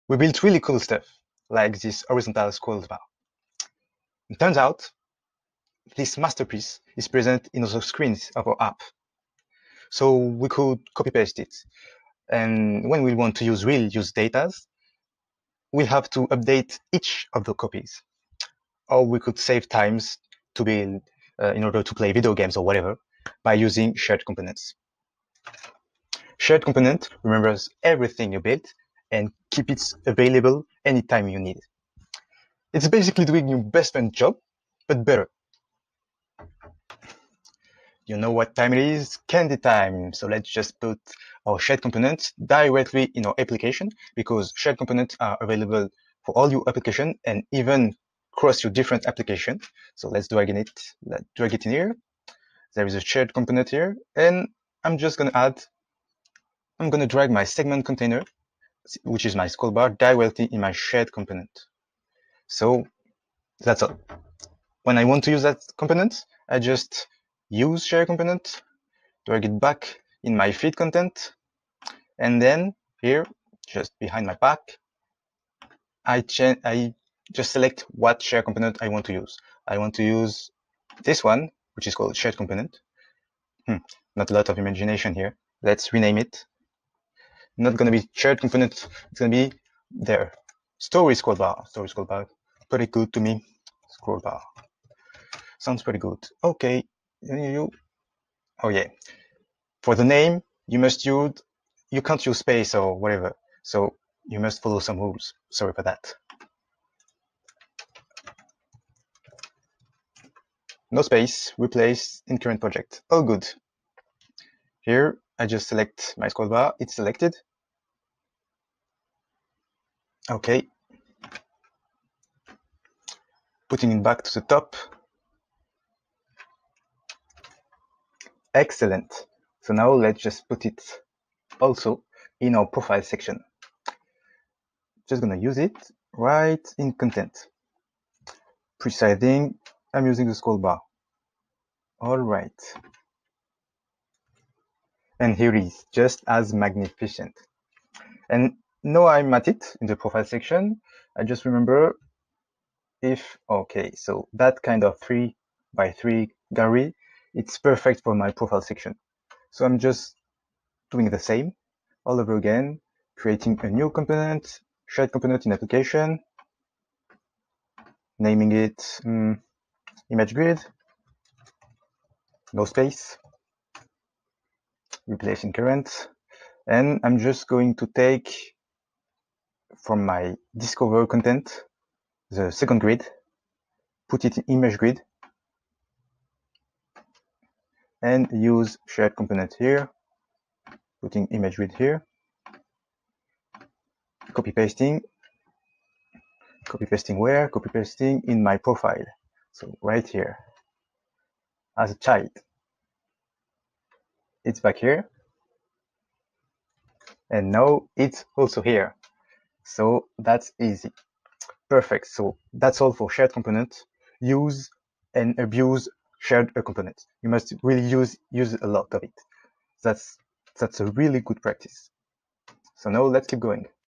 we built really cool stuff, like this horizontal scroll bar. It turns out this masterpiece is present in other screens of our app. So we could copy paste it. And when we want to use data, we have to update each of the copies. Or we could save times to build in order to play video games or whatever by using shared components. Shared component remembers everything you built and keep it available anytime you need it. It's basically doing your best friend job, but better. You know what time it is? Candy time. So let's just put our shared components directly in our application, because shared components are available for all your application and even cross your different applications. So let's drag it in here. There is a shared component here, and I'm going to drag my segment container, which is my scroll bar, directly in my shared component. So that's all. When I want to use that component, I just use share component, drag it back in my feed content, and then here, just behind my pack, I just select what share component I want to use. I want to use this one, which is called shared component. Not a lot of imagination here. Let's rename it. Not going to be shared component. It's going to be there. Story scroll bar. Story scroll bar. Pretty good to me. Scroll bar. Sounds pretty good. Okay. Oh yeah. For the name, you can't use space or whatever. So you must follow some rules. Sorry for that. No space, replace in current project. All good. Here, I just select my scroll bar. It's selected. Okay. Putting it back to the top. Excellent. So now let's just put it also in our profile section. Just gonna use it right in content. Presiding, I'm using the scroll bar. All right. And here it is, just as magnificent. And now I'm at it in the profile section. I just remember okay, so that kind of 3x3 gallery, it's perfect for my profile section. So I'm just doing the same all over again, creating a new component, shared component in application, naming it image grid, no space, replace in current, and I'm just going to take from my discover content the second grid, put it in image grid, and use shared component here, putting image grid here, copy pasting where? Copy pasting in my profile. So right here, as a child. It's back here. And now it's also here. So that's easy. Perfect. So that's all for shared component. Use and abuse shared component. You must really use a lot of it. That's a really good practice. So now let's keep going.